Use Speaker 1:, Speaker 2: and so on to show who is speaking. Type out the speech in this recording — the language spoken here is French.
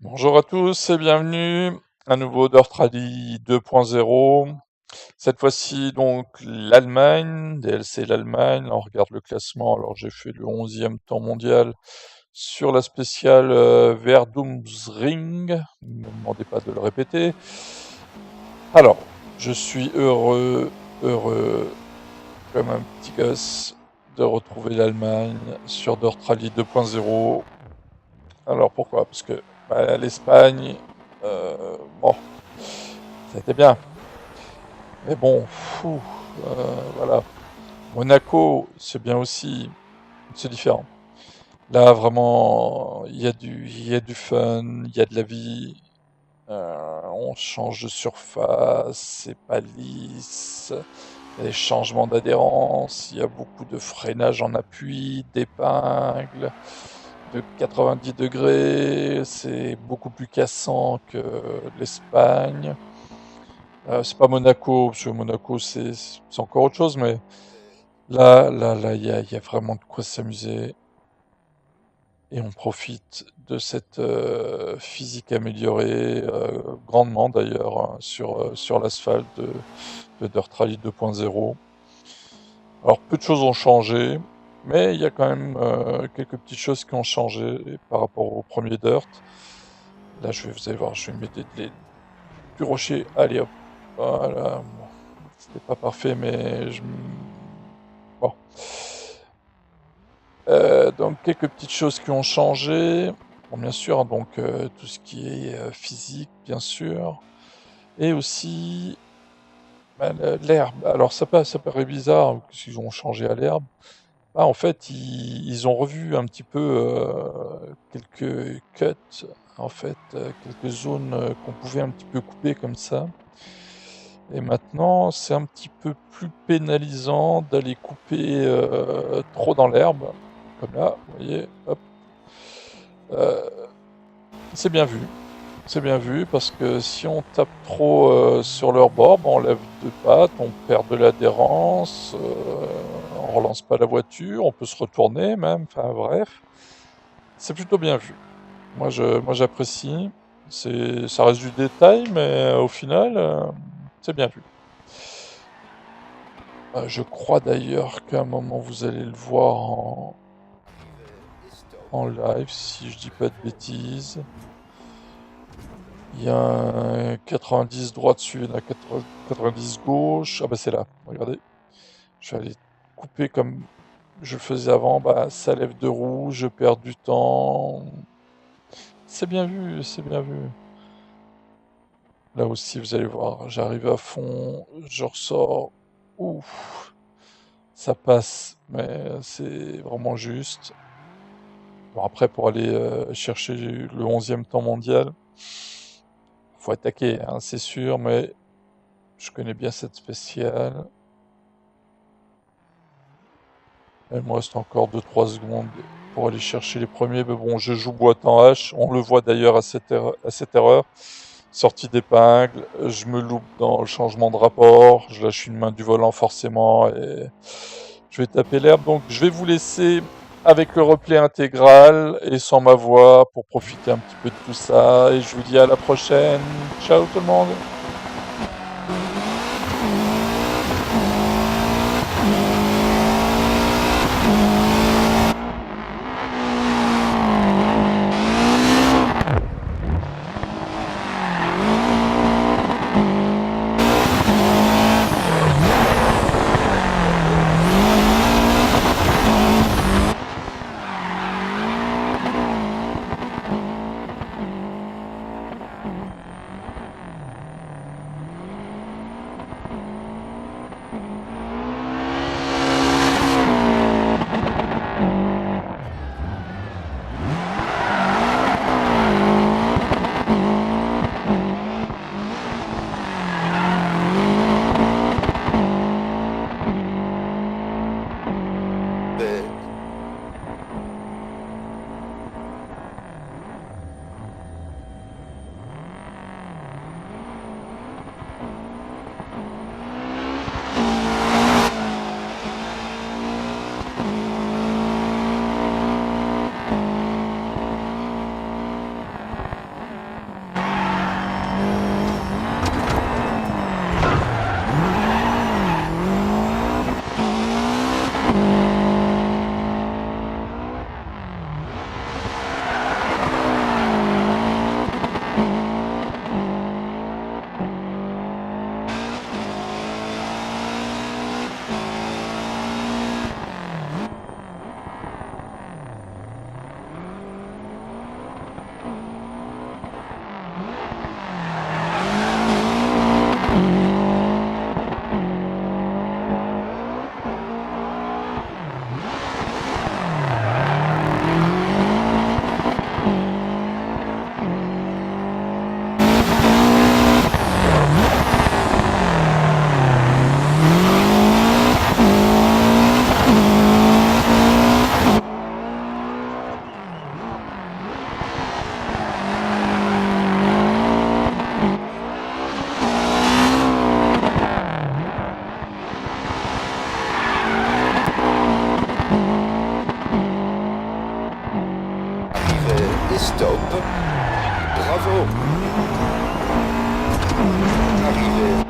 Speaker 1: Bonjour à tous et bienvenue à nouveau Dirt Rally 2.0. Cette fois-ci donc l'Allemagne, DLC l'Allemagne. Là, on regarde le classement. Alors j'ai fait le 11e temps mondial sur la spéciale Verdumsring. Ne me demandez pas de le répéter. Alors, je suis heureux comme un petit gosse de retrouver l'Allemagne sur Dirt Rally 2.0. Alors pourquoi? Parce que l'Espagne, bon, ça a été bien. Mais bon, voilà. Monaco, c'est bien aussi, c'est différent. Là, vraiment, il y a du fun, il y a de la vie. On change de surface, c'est pas lisse. Il y a des changements d'adhérence, il y a beaucoup de freinage en appui, d'épingles, de 90 degrés. C'est beaucoup plus cassant que l'Espagne. C'est pas Monaco, parce que Monaco c'est encore autre chose, mais là, il y a vraiment de quoi s'amuser. Et on profite de cette physique améliorée, grandement d'ailleurs, hein, sur l'asphalte de Dirt Rally 2.0. Alors peu de choses ont changé, mais il y a quand même quelques petites choses qui ont changé par rapport au premier Dirt. Là, vous allez voir, je vais mettre du rocher. Allez hop, voilà. Bon, c'était pas parfait, mais bon. Donc quelques petites choses qui ont changé. Bon, bien sûr, hein, donc tout ce qui est physique, bien sûr, et aussi l'herbe. Alors ça paraît bizarre qu'ils ont changé à l'herbe. En fait, ils ont revu un petit peu quelques cuts, en fait, quelques zones qu'on pouvait un petit peu couper comme ça. Et maintenant, c'est un petit peu plus pénalisant d'aller couper trop dans l'herbe, comme là, vous voyez, hop. Euh, c'est bien vu. C'est bien vu parce que si on tape trop sur leur bord, on lève deux pattes, on perd de l'adhérence, on relance pas la voiture, on peut se retourner même, enfin bref. C'est plutôt bien vu. Moi j'apprécie. Ça reste du détail, mais au final, c'est bien vu. Je crois d'ailleurs qu'à un moment vous allez le voir en live, si je dis pas de bêtises. Il y a un 90 droite suivi d'un 90 gauche. Ah bah c'est là, regardez. Je vais aller couper comme je le faisais avant. Bah ça lève deux roues, je perds du temps. C'est bien vu, c'est bien vu. Là aussi, vous allez voir, j'arrive à fond, je ressors. Ouf, ça passe, mais c'est vraiment juste. Bon, après, pour aller chercher le 11e temps mondial, faut attaquer, hein, c'est sûr, mais je connais bien cette spéciale. Il me reste encore 2-3 secondes pour aller chercher les premiers, mais bon, je joue boîte en H. On le voit d'ailleurs à cette erreur. Sortie d'épingle, je me loupe dans le changement de rapport, je lâche une main du volant forcément et je vais taper l'herbe. Donc je vais vous laisser avec le replay intégral et sans ma voix pour profiter un petit peu de tout ça. Et je vous dis à la prochaine. Ciao tout le monde.
Speaker 2: Et stop. Bravo. Arrivé.